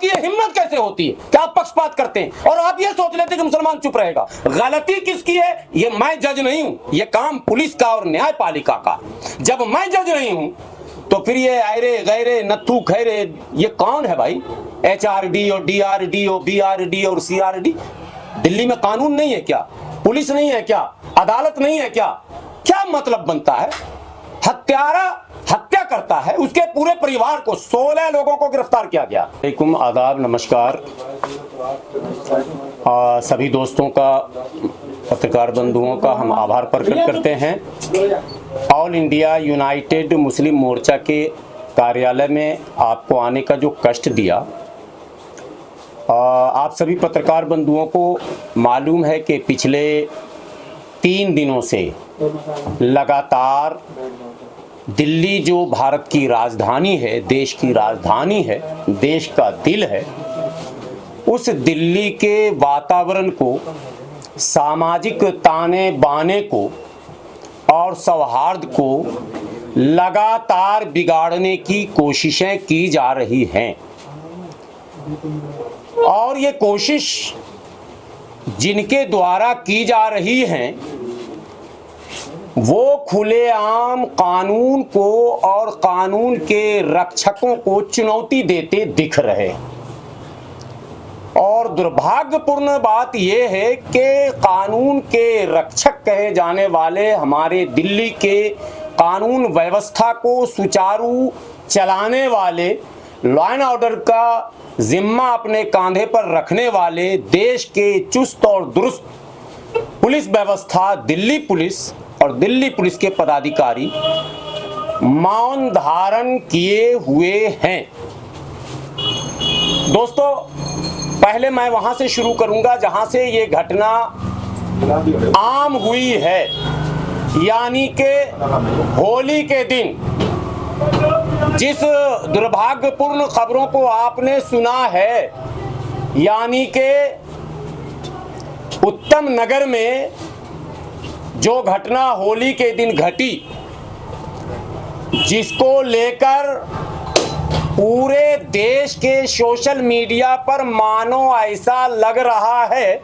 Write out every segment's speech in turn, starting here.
आपकी ये हिम्मत कैसे होती है कि आप पक्षपात करते हैं और आप ये सोच लेते हैं कि मुसलमान चुप रहेगा। गलती किसकी है? ये मैं जज नहीं हूं, ये काम पुलिस का और न्यायपालिका का। जब मैं जज नहीं हूं तो फिर ये आयरे गैरे नत्थू खैरे ये कौन है भाई? HRD और DRD और BRD और CRD। दिल्ली में कानून नहीं है क्या? पुलिस नहीं है क्या? अदालत नहीं है क्या? क्या मतलब बनता है? हत्यारा हत्या करता है, उसके पूरे परिवार को 16 लोगों को गिरफ्तार किया गया। वालेकुम आदाब, नमस्कार। सभी दोस्तों का, पत्रकार बंधुओं का हम आभार प्रकट करते हैं। ऑल इंडिया यूनाइटेड मुस्लिम मोर्चा के कार्यालय में आपको आने का जो कष्ट दिया, आप सभी पत्रकार बंधुओं को मालूम है कि पिछले 3 दिनों से लगातार दिल्ली जो भारत की राजधानी है, देश की राजधानी है, देश का दिल है, उस दिल्ली के वातावरण को, सामाजिक ताने बाने को और सौहार्द को लगातार बिगाड़ने की कोशिशें की जा रही हैं। और ये कोशिश जिनके द्वारा की जा रही हैं वो खुलेआम कानून को और कानून के रक्षकों को चुनौती देते दिख रहे। और दुर्भाग्यपूर्ण बात यह है कि कानून के रक्षक कहे जाने वाले हमारे दिल्ली के कानून व्यवस्था को सुचारू चलाने वाले, लॉ एंड ऑर्डर का जिम्मा अपने कांधे पर रखने वाले, देश के चुस्त और दुरुस्त पुलिस व्यवस्था दिल्ली पुलिस और दिल्ली पुलिस के पदाधिकारी मौन धारण किए हुए हैं। दोस्तों, पहले मैं वहां से शुरू करूंगा जहां से ये घटना आम हुई है, यानी कि होली के दिन जिस दुर्भाग्यपूर्ण खबरों को आपने सुना है, यानी कि उत्तम नगर में जो घटना होली के दिन घटी, जिसको लेकर पूरे देश के सोशल मीडिया पर मानो ऐसा लग रहा है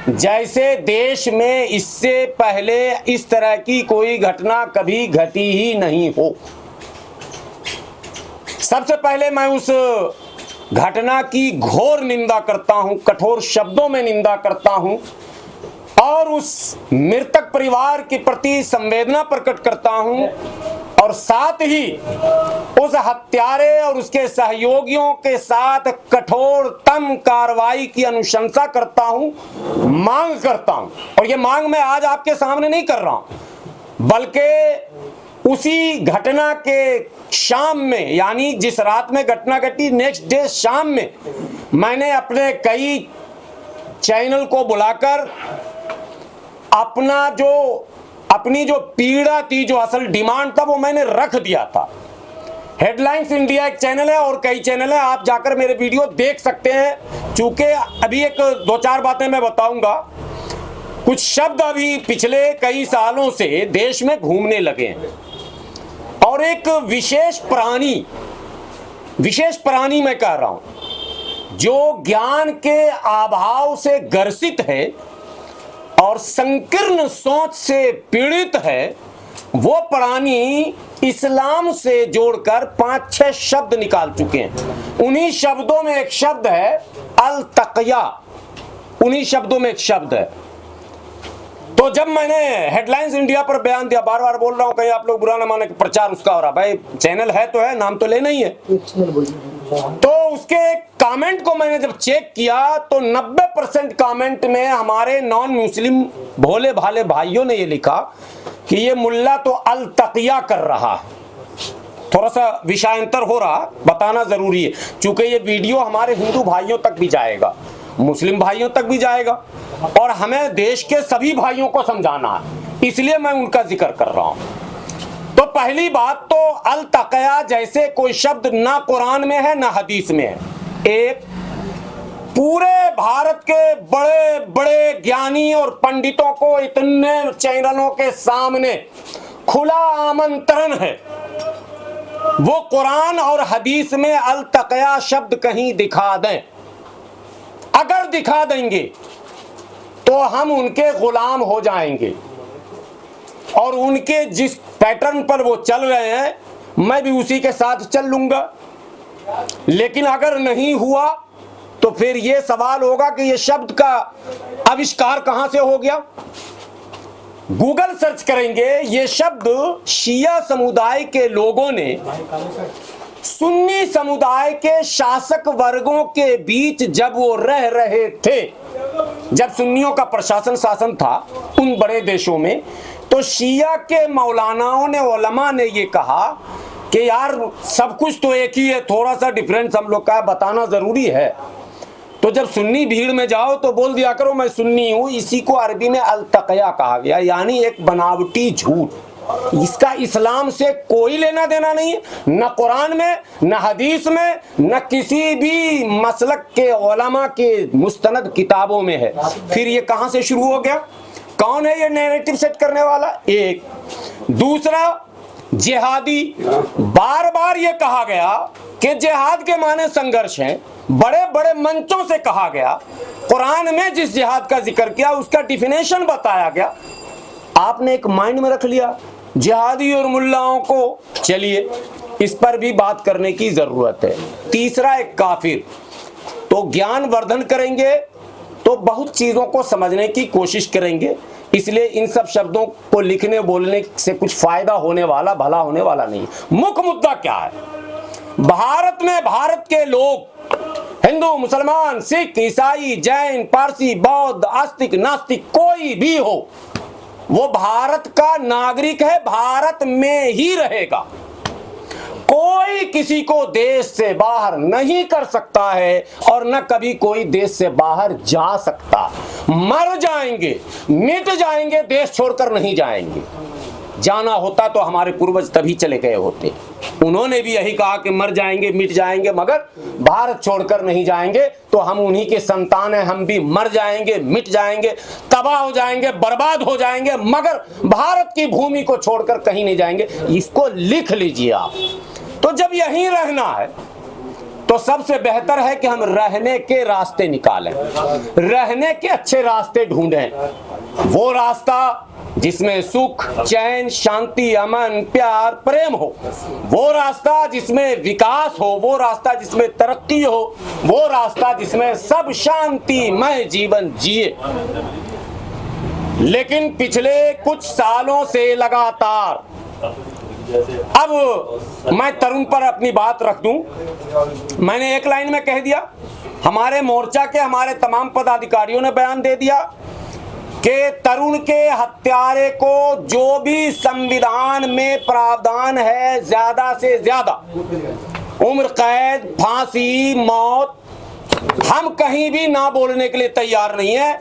जैसे देश में इससे पहले इस तरह की कोई घटना कभी घटी ही नहीं हो। सबसे पहले मैं उस घटना की घोर निंदा करता हूं, कठोर शब्दों में निंदा करता हूं और उस मृतक परिवार के प्रति संवेदना प्रकट करता हूं और साथ ही उस हत्यारे और उसके सहयोगियों के साथ कठोरतम कार्रवाई की अनुशंसा करता हूं, मांग करता हूं। और ये मांग मैं आज आपके सामने नहीं कर रहा हूं, बल्कि उसी घटना के शाम में, यानी जिस रात में घटना घटी, नेक्स्ट डे शाम में मैंने अपने कई चैनल को बुलाकर अपनी जो पीड़ा थी, जो असल डिमांड था, वो मैंने रख दिया था। हेडलाइंस इंडिया एक चैनल है और कई चैनल है, आप जाकर मेरे वीडियो देख सकते हैं। चूंकि अभी एक 2-4 बातें मैं बताऊंगा, कुछ शब्द अभी पिछले कई सालों से देश में घूमने लगे हैं और एक विशेष प्राणी मैं कह रहा हूं, जो ज्ञान के अभाव से ग्रसित है और संकीर्ण सोच से पीड़ित है, वो प्राणी इस्लाम से जोड़कर 5-6 शब्द निकाल चुके हैं। उन्हीं शब्दों में एक शब्द है अल तक़िया, उन्हीं शब्दों में एक शब्द है। तो जब मैंने हेडलाइंस इंडिया पर बयान दिया, बार बार बोल रहा हूं कहीं आप लोग बुरा ना माने कि प्रचार उसका हो रहा, भाई चैनल है तो है, नाम तो लेना ही है। तो उसके कमेंट को मैंने जब चेक किया तो 90% कमेंट में हमारे नॉन मुस्लिम भोले भाले भाइयों ने ये लिखा कि ये मुल्ला तो अल तक़िया कर रहा है। थोड़ा सा विषयांतर हो रहा, बताना जरूरी है, क्योंकि ये वीडियो हमारे हिंदू भाइयों तक भी जाएगा, मुस्लिम भाइयों तक भी जाएगा और हमें देश के सभी भाइयों को समझाना है, इसलिए मैं उनका जिक्र कर रहा हूं। तो पहली बात तो अल तक़िया जैसे कोई शब्द ना कुरान में है ना हदीस में है। एक पूरे भारत के बड़े बड़े ज्ञानी और पंडितों को इतने चैनलों के सामने खुला आमंत्रण है वो कुरान और हदीस में अल तक़या शब्द कहीं दिखा दें। अगर दिखा देंगे तो हम उनके गुलाम हो जाएंगे और उनके जिस पैटर्न पर वो चल रहे हैं मैं भी उसी के साथ चल लूंगा। लेकिन अगर नहीं हुआ तो फिर ये सवाल होगा कि ये शब्द का आविष्कार कहां से हो गया। गूगल सर्च करेंगे, ये शब्द शिया समुदाय के लोगों ने सुन्नी समुदाय के शासक वर्गों के बीच जब वो रह रहे थे, जब सुन्नियों का प्रशासन शासन था उन बड़े देशों में, तो शिया के मौलानाओं ने, उलमा ने ये कहा कि यार सब कुछ तो एक ही है, थोड़ा सा डिफरेंस हम लोग का बताना जरूरी है। तो जब सुन्नी भीड़ में जाओ तो बोल दिया करो मैं सुन्नी हूं। इसी को अरबी में अल तक़या कहा गया, यानी एक बनावटी झूठ। इसका इस्लाम से कोई लेना देना नहीं है, न कुरान में, न हदीस में, न किसी भी मसलक के उलमा के मुस्तनद किताबों में है। फिर ये कहां से शुरू हो गया? कौन है ये नैरेटिव सेट करने वाला? एक। दूसरा, जिहादी। बार बार ये कहा गया कि जिहाद के माने संघर्ष है, बड़े बड़े मंचों से कहा गया। कुरान में जिस जिहाद का जिक्र किया उसका डिफिनेशन बताया गया। आपने एक माइंड में रख लिया जिहादी और मुल्लाओं को। चलिए इस पर भी बात करने की जरूरत है। तीसरा, एक काफिर। तो ज्ञान वर्धन करेंगे तो बहुत चीजों को समझने की कोशिश करेंगे, इसलिए इन सब शब्दों को लिखने बोलने से कुछ फायदा होने वाला, भला होने वाला नहीं। मुख्य मुद्दा क्या है? भारत में भारत के लोग, हिंदू, मुसलमान, सिख, ईसाई, जैन, पारसी, बौद्ध, आस्तिक, नास्तिक, कोई भी हो, वो भारत का नागरिक है, भारत में ही रहेगा। कोई किसी को देश से बाहर नहीं कर सकता है और न कभी कोई देश से बाहर जा सकता। मर जाएंगे, मिट जाएंगे, देश छोड़कर नहीं जाएंगे। जाना होता तो हमारे पूर्वज तभी चले गए होते। उन्होंने भी यही कहा कि मर जाएंगे, मिट जाएंगे, मगर भारत छोड़कर नहीं जाएंगे। तो हम उन्हीं के संतान हैं, हम भी मर जाएंगे, मिट जाएंगे, तबाह हो जाएंगे, बर्बाद हो जाएंगे, मगर भारत की भूमि को छोड़कर कहीं नहीं जाएंगे। इसको लिख लीजिए आप। तो जब यहीं रहना है तो सबसे बेहतर है कि हम रहने के रास्ते निकालें, रहने के अच्छे रास्ते ढूंढें। वो रास्ता जिसमें सुख, चैन, शांति, अमन, प्यार, प्रेम हो, वो रास्ता जिसमें विकास हो, वो रास्ता जिसमें तरक्की हो, वो रास्ता जिसमें सब शांतिमय जीवन जिए। लेकिन पिछले कुछ सालों से लगातार, अब मैं तरुण पर अपनी बात रख दूं, मैंने एक लाइन में कह दिया, हमारे मोर्चा के हमारे तमाम पदाधिकारियों ने बयान दे दिया कि तरुण के हत्यारे को जो भी संविधान में प्रावधान है, ज्यादा से ज्यादा उम्र कैद, फांसी, मौत, हम कहीं भी ना बोलने के लिए तैयार नहीं है।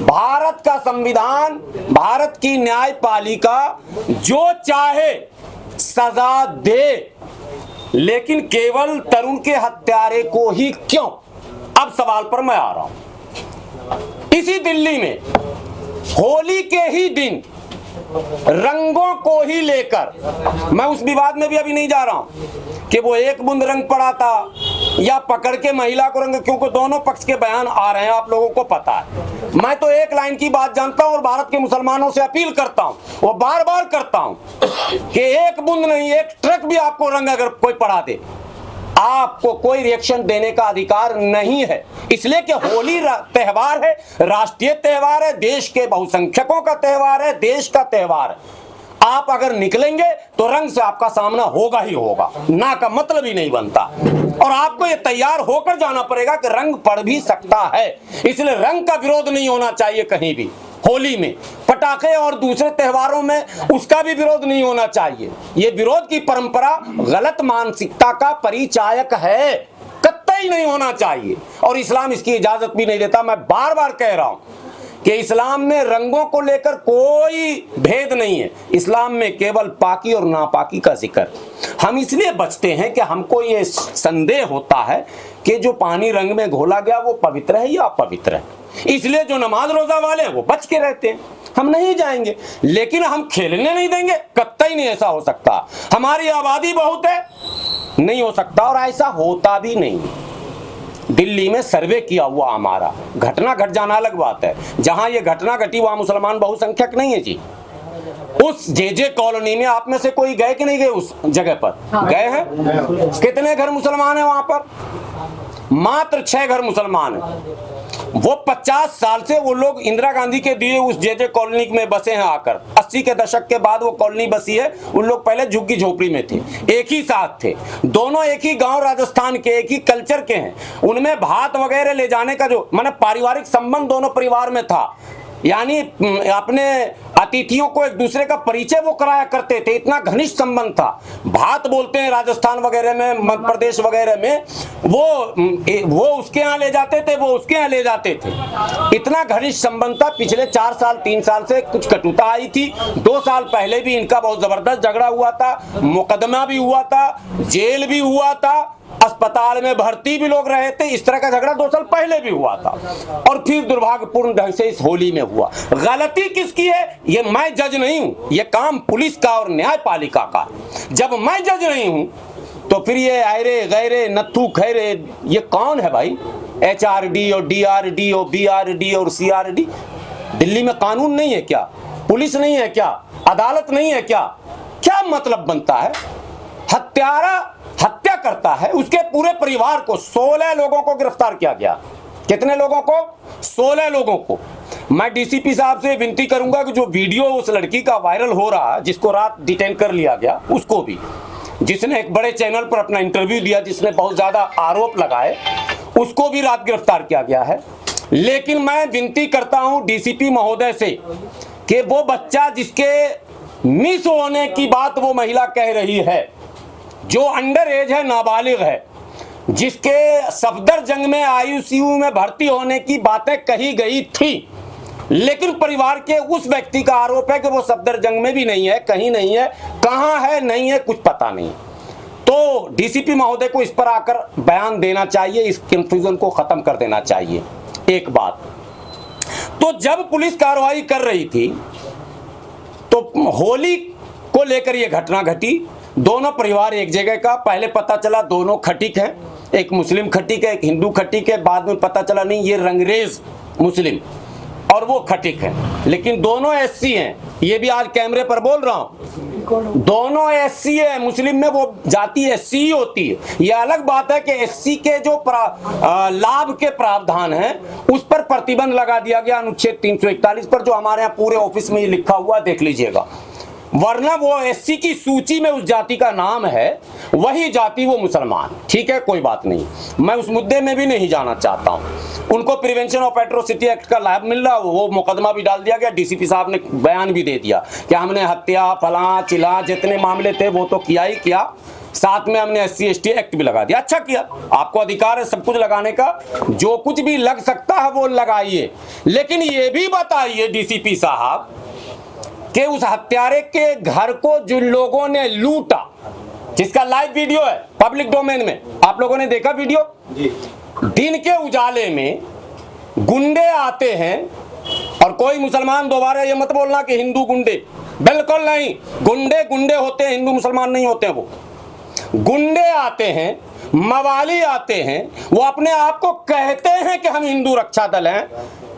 भारत का संविधान, भारत की न्यायपालिका जो चाहे सजा दे, लेकिन केवल तरुण के हत्यारे को ही क्यों? अब सवाल पर मैं आ रहा हूं। इसी दिल्ली में होली के ही दिन रंगों को ही लेकर, मैं उस विवाद में भी अभी नहीं जा रहा हूं कि वो एक बूंद रंग पड़ा था या पकड़ के महिला को रंग, क्योंकि दोनों पक्ष के बयान आ रहे हैं, आप लोगों को पता है। मैं तो एक लाइन की बात जानता हूं और भारत के मुसलमानों से अपील करता हूं, वो बार बार करता हूं कि एक बूंद नहीं, एक ट्रक भी आपको रंग अगर कोई पड़ा दे, आपको कोई रिएक्शन देने का अधिकार नहीं है। इसलिए कि होली त्योहार है, राष्ट्रीय त्योहार है, देश के बहुसंख्यकों का त्योहार है, देश का त्योहार है। आप अगर निकलेंगे तो रंग से आपका सामना होगा ही होगा, ना का मतलब ही नहीं बनता। और आपको ये तैयार होकर जाना पड़ेगा कि रंग पड़ भी सकता है, इसलिए रंग का विरोध नहीं होना चाहिए कहीं भी। होली में पटाखे और दूसरे त्योहारों में उसका भी विरोध नहीं होना चाहिए। ये विरोध की परंपरा गलत मानसिकता का परिचायक है, कतई नहीं होना चाहिए और इस्लाम इसकी इजाजत भी नहीं देता। मैं बार बार कह रहा हूं कि इस्लाम में रंगों को लेकर कोई भेद नहीं है, इस्लाम में केवल पाकी और नापाकी का जिक्र। हम इसलिए बचते हैं कि हमको ये संदेह होता है कि जो पानी रंग में घोला गया वो पवित्र है या अपवित्र है, इसलिए जो नमाज रोजा वाले हैं वो बच के रहते हैं। हम नहीं जाएंगे, लेकिन हम खेलने नहीं देंगे, कतई नहीं ऐसा हो सकता। हमारी आबादी बहुत है, नहीं हो सकता, और ऐसा होता भी नहीं। दिल्ली में सर्वे किया हुआ हमारा, घटना घट जाना अलग बात है, जहां ये घटना घटी वहां मुसलमान बहुसंख्यक नहीं है जी। उस जे कॉलोनी में आप में से कोई गए कि नहीं गए उस जगह पर? हाँ। गए हैं? कितने घर मुसलमान हैं वहां पर? मात्र 6 घर मुसलमान हैं। वो 50 साल से वो लोग इंदिरा गांधी के दिए उस जे कॉलोनी में बसे हैं आकर। 80 के दशक के बाद वो कॉलोनी बसी है। उन लोग पहले झुग्गी झोपड़ी में थे, एक ही साथ थे, दोनों एक ही गांव राजस्थान के, एक ही कल्चर के हैं। उनमें भात वगैरह ले जाने का जो माने पारिवारिक संबंध दोनों परिवार में था, यानी अपने अतिथियों को एक दूसरे का परिचय वो कराया करते थे, इतना घनिष्ठ संबंध था। भात बोलते हैं राजस्थान वगैरह में, मध्य प्रदेश वगैरह में, वो उसके यहाँ ले जाते थे, वो उसके यहाँ ले जाते थे, इतना घनिष्ठ संबंध था। पिछले 4 साल 3 साल से कुछ कटुता आई थी। 2 साल पहले भी इनका बहुत जबरदस्त झगड़ा हुआ था, मुकदमा भी हुआ था, जेल भी हुआ था, अस्पताल में भर्ती भी लोग रहे थे। इस तरह का झगड़ा 2 साल पहले भी हुआ था, और फिर दुर्भाग्यपूर्ण ढंग से इस होली में हुआ। गलती किसकी है? ये मैं जज नहीं हूं, ये काम पुलिस का और न्यायपालिका का। जब मैं जज नहीं हूं तो फिर ये आयरे गैरे नत्थू खैरे ये कौन है भाई? HRD और DRD और BRD और CRD? दिल्ली में कानून नहीं है क्या? पुलिस नहीं है क्या? अदालत नहीं है क्या? क्या मतलब बनता है? हत्यारा हत्या करता है, उसके पूरे परिवार को, 16 लोगों को गिरफ्तार किया गया। कितने लोगों को? 16 लोगों को। मैं DCP साहब से विनती करूंगा कि जो वीडियो उस लड़की का वायरल हो रहा है, जिसको रात डिटेन कर लिया गया, उसको भी, जिसने एक बड़े चैनल पर अपना इंटरव्यू दिया, जिसने बहुत ज्यादा आरोप लगाए, उसको भी रात गिरफ्तार किया गया है। लेकिन मैं विनती करता हूं DCP महोदय से कि वो बच्चा जिसके मिस होने की बात वो महिला कह रही है, जो अंडर एज है, नाबालिग है, जिसके सफदरजंग में ICU में भर्ती होने की बातें कही गई थी, लेकिन परिवार के उस व्यक्ति का आरोप है कि वो सफदरजंग में भी नहीं है, कहीं नहीं है, कहां है नहीं है, कुछ पता नहीं। तो DCP महोदय को इस पर आकर बयान देना चाहिए, इस कंफ्यूजन को खत्म कर देना चाहिए। एक बात तो जब पुलिस कार्रवाई कर रही थी तो होली को लेकर यह घटना घटी। दोनों परिवार एक जगह का, पहले पता चला दोनों खटीक हैं, एक मुस्लिम खटीक है, एक हिंदू खटीक है। बाद में पता चला नहीं, ये रंगरेज मुस्लिम और वो खटीक है, लेकिन दोनों SC हैं। ये भी आज कैमरे पर बोल रहा हूं, दोनों SC है। मुस्लिम में वो जाति SC ही होती है। ये अलग बात है कि SC के जो लाभ के प्रावधान हैं उस पर प्रतिबंध लगा दिया गया अनुच्छेद 341 पर, जो हमारे यहाँ पूरे ऑफिस में ये लिखा हुआ, देख लीजिएगा। वरना वो SC की सूची में उस जाति का नाम है, वही जाति वो मुसलमान। ठीक है, कोई बात नहीं, मैं उस मुद्दे में भी नहीं जाना चाहता हूं। उनको प्रिवेंशन ऑफ एट्रोसिटी एक्ट का लाभ मिल रहा, वो मुकदमा भी डाल दिया गया। DCP साहब ने बयान भी दे दिया कि हमने हत्या फला चिला जितने मामले थे वो तो किया ही किया, साथ में हमने SC ST एक्ट भी लगा दिया। अच्छा किया, आपको अधिकार है सब कुछ लगाने का, जो कुछ भी लग सकता है वो लगाइए। लेकिन ये भी बताइए DCP साहब कि उस हत्यारे के घर को जिन लोगों ने लूटा, जिसका लाइव वीडियो है पब्लिक डोमेन में, आप लोगों ने देखा वीडियो? दिन के उजाले में गुंडे आते हैं, और कोई मुसलमान दोबारा ये मत बोलना कि हिंदू गुंडे, बिल्कुल नहीं, गुंडे गुंडे होते हैं, हिंदू मुसलमान नहीं होते हैं। वो गुंडे आते हैं, मवाली आते हैं, वो अपने आप को कहते हैं कि हम हिंदू रक्षा दल हैं,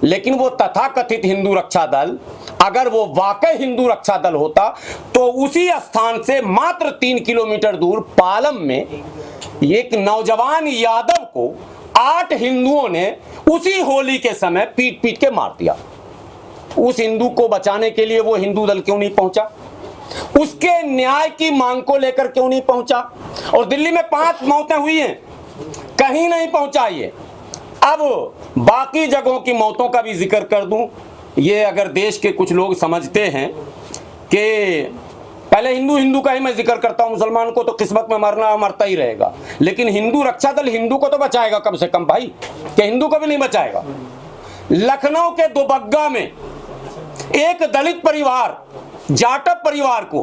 लेकिन वो तथाकथित हिंदू रक्षा दल, अगर वो वाकई हिंदू रक्षा दल होता तो उसी स्थान से मात्र 3 किलोमीटर दूर पालम में एक नौजवान यादव को 8 हिंदुओं ने उसी होली के समय पीट पीट के मार दिया। उस हिंदू को बचाने के लिए वो हिंदू दल क्यों नहीं पहुंचा? उसके न्याय की मांग को लेकर क्यों नहीं पहुंचा? और दिल्ली में 5 मौतें हुई हैं, कहीं नहीं पहुंचा ये। अब बाकी जगहों की मौतों का भी जिक्र कर दूं। ये अगर देश के कुछ लोग समझते हैं कि पहले हिंदू हिंदू का ही मैं जिक्र करता हूं, मुसलमान को तो किस्मत में मरना मरता ही रहेगा, लेकिन हिंदू रक्षा दल हिंदू को तो बचाएगा कम से कम भाई, कि हिंदू को भी नहीं बचाएगा। लखनऊ के दुबग्गा में एक दलित परिवार, जाटव परिवार को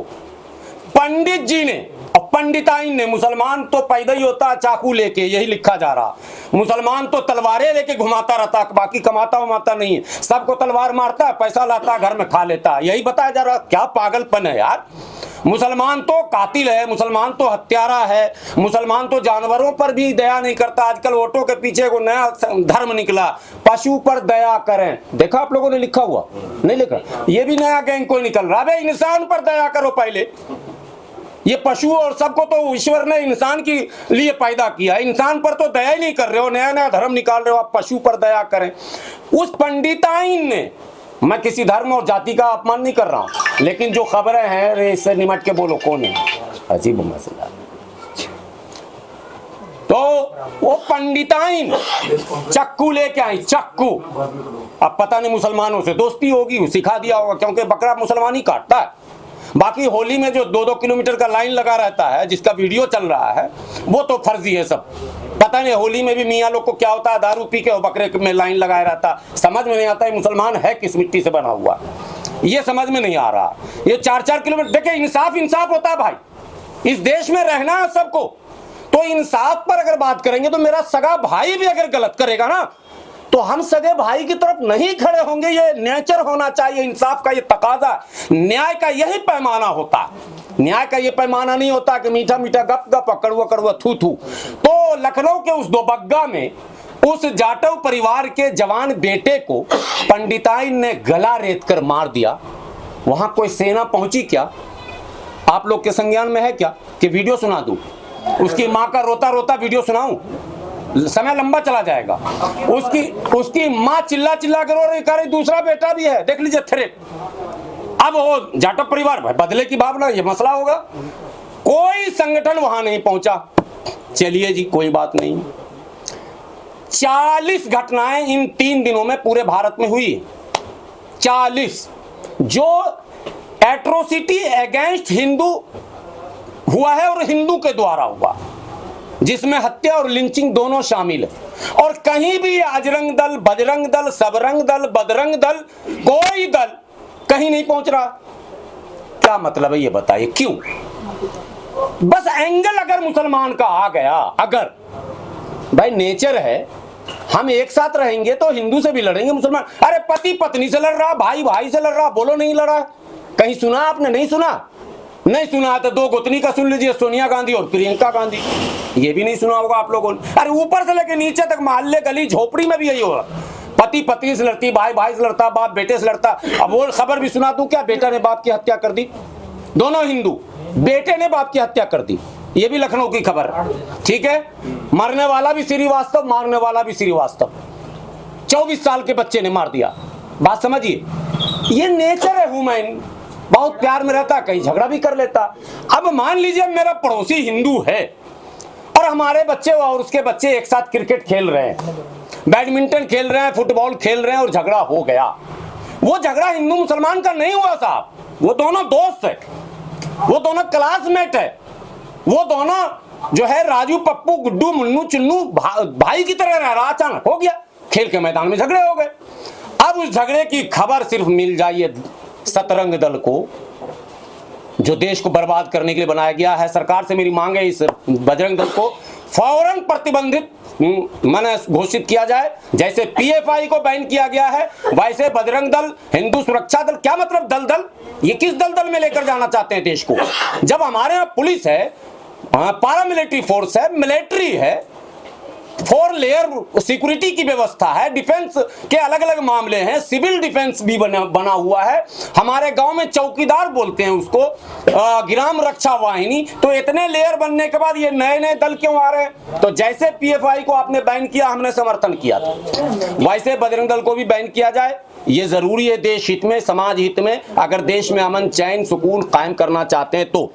पंडित जी ने, और पंडिताइन ने, मुसलमान तो पैदा ही होता है चाकू लेके, यही लिखा जा रहा, मुसलमान तो तलवारें लेके घुमाता रहता, बाकी कमाता वमाता नहीं है, सबको तलवार मारता है, पैसा लाता, घर में खा लेता, यही बताया जा रहा। क्या पागलपन है यार। मुसलमान तो कातिल है, मुसलमान तो हत्यारा है, मुसलमान तो जानवरों पर भी दया नहीं करता। आजकल वोटों के पीछे को नया धर्म निकला, पशु पर दया करें, देखा आप लोगों ने लिखा हुआ, नहीं लिखा, ये भी नया गैंग कोई निकल रहा है, इंसान पर दया करो पहले। ये पशु और सबको तो ईश्वर ने इंसान के लिए पैदा किया, इंसान पर तो दया ही नहीं कर रहे हो, नया नया धर्म निकाल रहे हो, आप पशु पर दया करें। उस पंडिताइन ने, मैं किसी धर्म और जाति का अपमान नहीं कर रहा हूं, लेकिन जो खबरें हैं इससे निमट के बोलो कौन है, अजीब मसला। तो वो पंडिताइन चक्कू लेके आई, चक्कू, अब पता नहीं मुसलमानों से दोस्ती होगी, सिखा दिया होगा, क्योंकि बकरा मुसलमान ही काटता है। बाकी होली में जो 2-2 किलोमीटर का लाइन लगा रहता है, जिसका वीडियो चल रहा है, वो तो फर्जी है सब। पता नहीं होली में भी मियाँ लोग को क्या होता है, दारू पी के बकरे में लाइन लगाया रहता, समझ में नहीं आता है मुसलमान है किस मिट्टी से बना हुआ, ये समझ में नहीं आ रहा। ये 4-4 किलोमीटर, देखिए इंसाफ इंसाफ होता है भाई, इस देश में रहना है सबको, तो इंसाफ पर अगर बात करेंगे तो मेरा सगा भाई भी अगर गलत करेगा ना, तो हम सगे भाई की तरफ नहीं खड़े होंगे। ये नेचर होना चाहिए, इंसाफ का ये तकाजा, न्याय का यही पैमाना होता है। न्याय का ये पैमाना नहीं होता कि मीठा मीठा गप गप, कड़वा कड़वा थू थू। तो लखनऊ के उस दोबग्गा में उस जाटव परिवार के जवान बेटे को पंडिताइन ने गला रेत कर मार दिया। वहां कोई सेना पहुंची क्या? आप लोग के संज्ञान में है क्या कि वीडियो सुना दूं? उसकी मां का रोता रोता वीडियो सुनाऊं? समय लंबा चला जाएगा। उसकी मां चिल्ला चिल्ला कर रो रही, कह रही दूसरा बेटा भी है, देख लीजिए थ्रेट। अब वो जाटव परिवार, भाई बदले की भावना, ये मसला होगा। कोई संगठन वहां नहीं पहुंचा। चलिए जी, कोई बात नहीं। 40 घटनाएं इन 3 दिनों में पूरे भारत में हुई। 40 जो एट्रोसिटी अगेंस्ट हिंदू हुआ है और हिंदू के द्वारा हुआ, जिसमें हत्या और लिंचिंग दोनों शामिल है। और कहीं भी अजरंग दल, बजरंग दल, सबरंग दल, बदरंग दल, कोई दल कहीं नहीं पहुंच रहा। क्या मतलब है ये बताइए, क्यों? बस एंगल अगर मुसलमान का आ गया, अगर भाई नेचर है, हम एक साथ रहेंगे तो हिंदू से भी लड़ेंगे, मुसलमान। अरे पति पत्नी से लड़ रहा, भाई भाई से लड़ रहा, बोलो नहीं लड़ा। कहीं सुना आपने? नहीं सुना। नहीं सुना तो 2 गोतनी का सुन लीजिए, सोनिया गांधी और प्रियंका गांधी, ये भी नहीं सुना होगा आप लोगों ने। अरे ऊपर से लेके नीचे तक, मोहल्ले गली झोपड़ी में भी यही होगा, पति पत्नी से लड़ती, भाई भाई से लड़ता, बाप बेटे से लड़ता। अब वो खबर भी सुना दूं क्या? बेटा ने बाप की हत्या कर दी, दोनों हिंदू, बेटे ने बाप की हत्या कर दी, ये भी लखनऊ की खबर, ठीक है। मरने वाला भी श्रीवास्तव, मारने वाला भी श्रीवास्तव, 24 साल के बच्चे ने मार दिया। बात समझिए, ये नेचर है ह्यूमन, बहुत प्यार में रहता, कहीं झगड़ा भी कर लेता। अब मान लीजिए मेरा पड़ोसी हिंदू है और हमारे बच्चे और उसके बच्चे एक साथ क्रिकेट खेल रहे हैं, बैडमिंटन खेल रहे हैं, फुटबॉल खेल रहे हैं और झगड़ा हो गया। वो झगड़ा हिंदू मुसलमान का नहीं हुआ साहब, वो दोनों दोस्त है, वो दोनों क्लासमेट है, वो दोनों जो है राजू पप्पू गुड्डू मुन्नू चुन्नू भाई की तरह रह रहा, अचानक हो गया, खेल के मैदान में झगड़े हो गए। अब उस झगड़े की खबर सिर्फ मिल जाइए सतरंग दल को, जो देश को बर्बाद करने के लिए बनाया गया है। सरकार से मेरी मांग है, इस बजरंग दल को फौरन प्रतिबंधित माने घोषित किया जाए। जैसे पीएफआई को बैन किया गया है, वैसे बजरंग दल, हिंदू सुरक्षा दल, क्या मतलब दल दल, ये किस दल दल में लेकर जाना चाहते हैं देश को? जब हमारे यहाँ पुलिस है, पारामिलिट्री फोर्स है, मिलिट्री है, 4 लेयर सिक्योरिटी की व्यवस्था है, डिफेंस के अलग अलग मामले हैं, सिविल डिफेंस भी बना हुआ है। हमारे गांव में चौकीदार बोलते हैं उसको, ग्राम रक्षा वाहिनी। तो इतने लेयर बनने के बाद ये नए नए दल क्यों आ रहे हैं? तो जैसे पीएफआई को आपने बैन किया, हमने समर्थन किया था, वैसे बजरंग दल को भी बैन किया जाए। ये जरूरी है देश हित में, समाज हित में, अगर देश में अमन चैन सुकून कायम करना चाहते हैं तो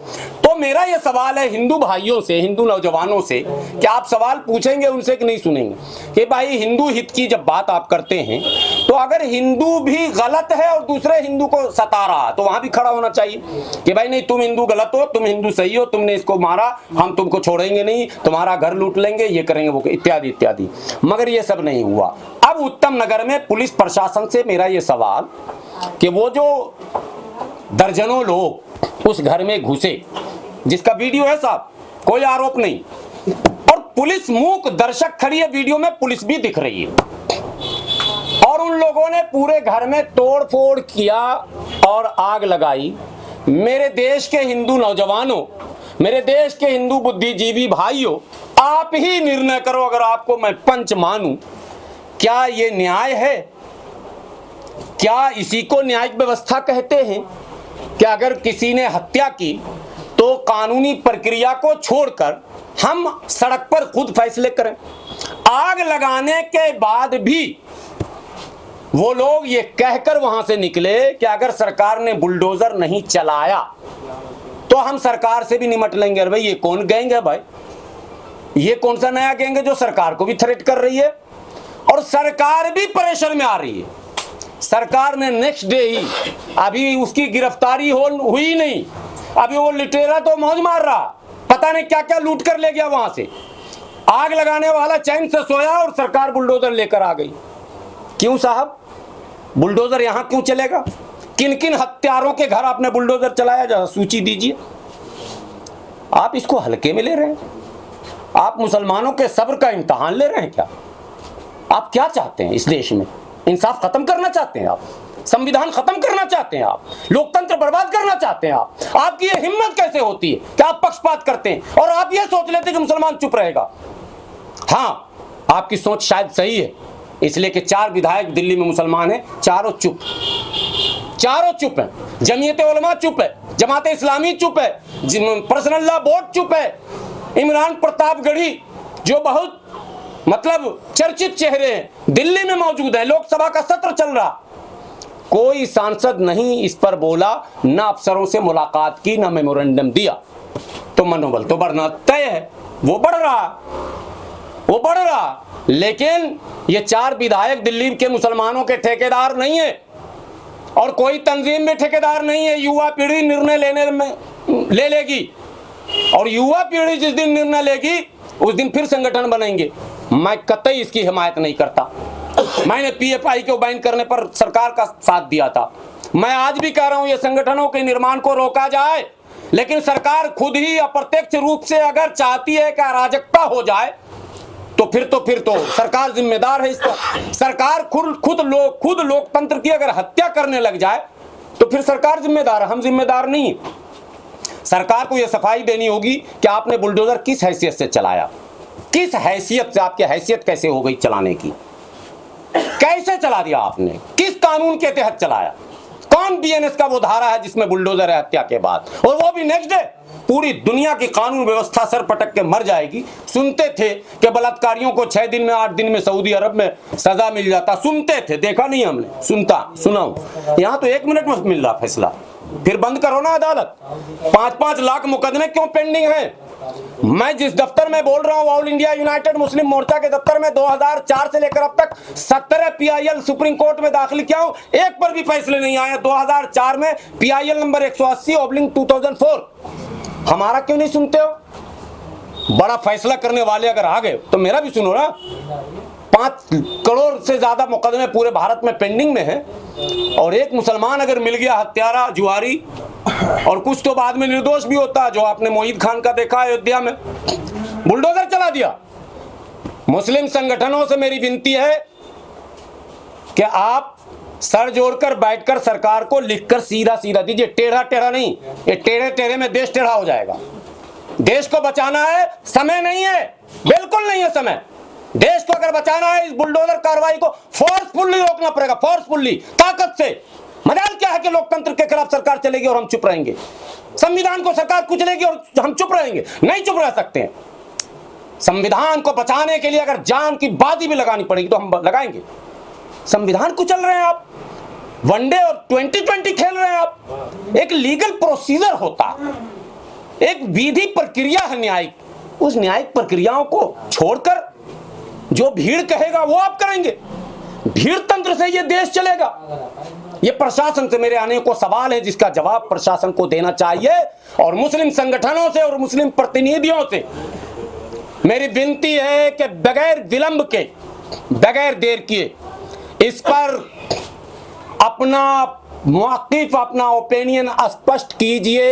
मेरा ये सवाल है हिंदू भाइयों से, हिंदू नौजवानों से, कि आप सवाल पूछेंगे उनसे कि नहीं सुनेंगे? कि भाई हिंदू हित की जब बात आप करते हैं, तो अगर हिंदू भी गलत है और दूसरे हिंदू को सता रहा है, तो वहां भी खड़ा होना चाहिए कि भाई नहीं, तुम हिंदू गलत हो, तुम हिंदू सही हो, तुमने इसको मारा, हम तुमको छोड़ेंगे नहीं, तुम्हारा घर लूट लेंगे, ये करेंगे, वो इत्यादि इत्यादि। मगर ये सब नहीं हुआ। अब उत्तम नगर में पुलिस प्रशासन से मेरा ये सवाल कि वो जो दर्जनों लोग उस घर में घुसे, जिसका वीडियो है साहब, कोई आरोप नहीं। और पुलिस मूक दर्शक खड़ी है, वीडियो में पुलिस भी दिख रही है। और उन लोगों ने पूरे घर में तोड़ फोड़ किया और आग लगाई। मेरे देश के हिंदू नौजवानों, मेरे देश के हिंदू बुद्धिजीवी भाइयों, आप ही निर्णय करो, अगर आपको मैं पंच मानूं, क्या ये न्याय है? क्या इसी को न्यायिक व्यवस्था कहते हैं कि अगर किसी ने हत्या की तो कानूनी प्रक्रिया को छोड़कर हम सड़क पर खुद फैसले करें? आग लगाने के बाद भी वो लोग ये कहकर वहां से निकले कि अगर सरकार ने बुलडोजर नहीं चलाया तो हम सरकार से भी निमट लेंगे। अरे भाई, ये कौन गैंग है भाई? ये कौन सा नया गैंग है जो सरकार को भी थ्रेट कर रही है और सरकार भी प्रेशर में आ रही है? सरकार ने नेक्स्ट डे ही, अभी उसकी गिरफ्तारी हुई नहीं, अभी वो लुटेरा तो मौज मार रहा, पता नहीं क्या क्या लूट कर ले गया वहां से। आग लगाने वाला चैन से सोया और सरकार बुलडोजर लेकर आ गई। क्यों साहब, बुलडोजर यहां क्यों चलेगा? किन किन हत्यारों के घर आपने बुलडोजर चलाया, जरा सूची दीजिए। आप इसको हल्के में ले रहे हैं? आप मुसलमानों के सब्र का इम्तिहान ले रहे हैं क्या? आप क्या चाहते हैं इस देश में? इंसाफ खत्म करना चाहते हैं आप? संविधान खत्म करना चाहते हैं आप? लोकतंत्र बर्बाद करना चाहते हैं आप? आपकी ये हिम्मत कैसे होती है कि आप पक्षपात करते हैं और आप ये सोच लेते हैं कि मुसलमान चुप रहेगा? हाँ, आपकी सोच शायद सही है, इसलिए कि 4 विधायक दिल्ली में मुसलमान हैं, चारों चुप हैं। जमीयत उलमा चुप है, जमात इस्लामी चुप है, पर्सनल लॉ बोर्ड चुप है। इमरान प्रतापगढ़ी जो बहुत मतलब चर्चित चेहरे हैं, दिल्ली में मौजूद है, लोकसभा का सत्र चल रहा, कोई सांसद नहीं इस पर बोला, ना अफसरों से मुलाकात की, ना मेमोरेंडम दिया। तो मनोबल तो बढ़ना तय है, वो बढ़ रहा। लेकिन ये 4 विधायक दिल्ली के मुसलमानों के ठेकेदार नहीं है और कोई तंजीम में ठेकेदार नहीं है। युवा पीढ़ी निर्णय लेने में ले लेगी और युवा पीढ़ी जिस दिन निर्णय लेगी उस दिन फिर संगठन बनेंगे। मैं कतई इसकी हिमायत नहीं करता। मैंने पीएफआई को बैन करने पर सरकार का साथ दिया था। मैं आज भी कह रहा हूं ये संगठनों के निर्माण को रोका जाए, लेकिन सरकार खुद ही अप्रत्यक्ष रूप से अगर चाहती है कि अराजकता हो जाए तो फिर तो सरकार जिम्मेदार है इसका। सरकार खुद लोकतंत्र की अगर हत्या करने लग जाए तो फिर सरकार जिम्मेदार है, हम जिम्मेदार नहीं। सरकार को यह सफाई देनी होगी कि आपने बुलडोजर किस हैसियत से चलाया, किस हैसियत से, आपकी हैसियत कैसे हो गई चलाने की, कैसे चला दिया आपने, किस कानून के तहत चलाया, कौन बीएनएस का वो धारा है जिसमें बुलडोजर है हत्या के बाद, और वो भी नेक्स्ट डे। पूरी दुनिया की कानून व्यवस्था सर पटक के मर जाएगी। सुनते थे कि बलात्कारियों को 6 दिन में 8 दिन में सऊदी अरब में सजा मिल जाता, सुनते थे, देखा नहीं हमने, सुनाऊं। यहां तो 1 मिनट में मिल रहा फैसला, फिर बंद करो ना अदालत। 5-5 लाख मुकदमे क्यों पेंडिंग हैं? मैं जिस दफ्तर में बोल रहा हूं, ऑल इंडिया यूनाइटेड मुस्लिम मोर्चा के दफ्तर में 2004 से लेकर अब तक 17 पीआईएल सुप्रीम कोर्ट में दाखिल किया हूं, एक पर भी फैसले नहीं आए। 2004 में पीआईएल नंबर 180/2004। हमारा क्यों नहीं सुनते हो? बड़ा फैसला करने वाले अगर आ गए तो मेरा भी सुनो ना। 5 करोड़ से ज्यादा मुकदमे पूरे भारत में पेंडिंग में हैं और एक मुसलमान अगर मिल गया हत्यारा, जुआरी, और कुछ तो बाद में निर्दोष भी होता है, जो आपने मोहित खान का देखा अयोध्या में, बुलडोजर चला दिया। मुस्लिम संगठनों से मेरी विनती है कि आप सर जोड़कर बैठकर सरकार को लिखकर सीधा दीजिए, टेढ़ा नहीं। ये टेढ़े में देश टेढ़ा हो जाएगा। देश को बचाना है, समय नहीं है, बिल्कुल नहीं है समय। देश को अगर बचाना है, इस बुलडोजर कार्रवाई को फोर्सफुली रोकना पड़ेगा, फोर्सफुली, ताकत से। मजाल क्या है कि लोकतंत्र के खिलाफ सरकार चलेगी और हम चुप रहेंगे, संविधान को सरकार कुचलेगी और हम चुप रहेंगे? नहीं चुप रह सकते हैं। संविधान को बचाने के लिए अगर जान की बाजी भी लगानी पड़ेगी तो हम लगाएंगे। संविधान कुचल रहे हैं आप, वनडे और 2020 खेल रहे हैं आप। एक लीगल प्रोसीजर होता, एक विधि प्रक्रिया है न्यायिक, उस न्यायिक प्रक्रियाओं को छोड़कर जो भीड़ कहेगा वो आप करेंगे। भीड़ तंत्र से ये देश चलेगा? ये प्रशासन से मेरे आने को सवाल है जिसका जवाब प्रशासन को देना चाहिए। और मुस्लिम संगठनों से और मुस्लिम प्रतिनिधियों से मेरी विनती है कि बगैर विलंब के, बगैर देर किए इस पर अपना मौक़िफ़, अपना ओपिनियन स्पष्ट कीजिए।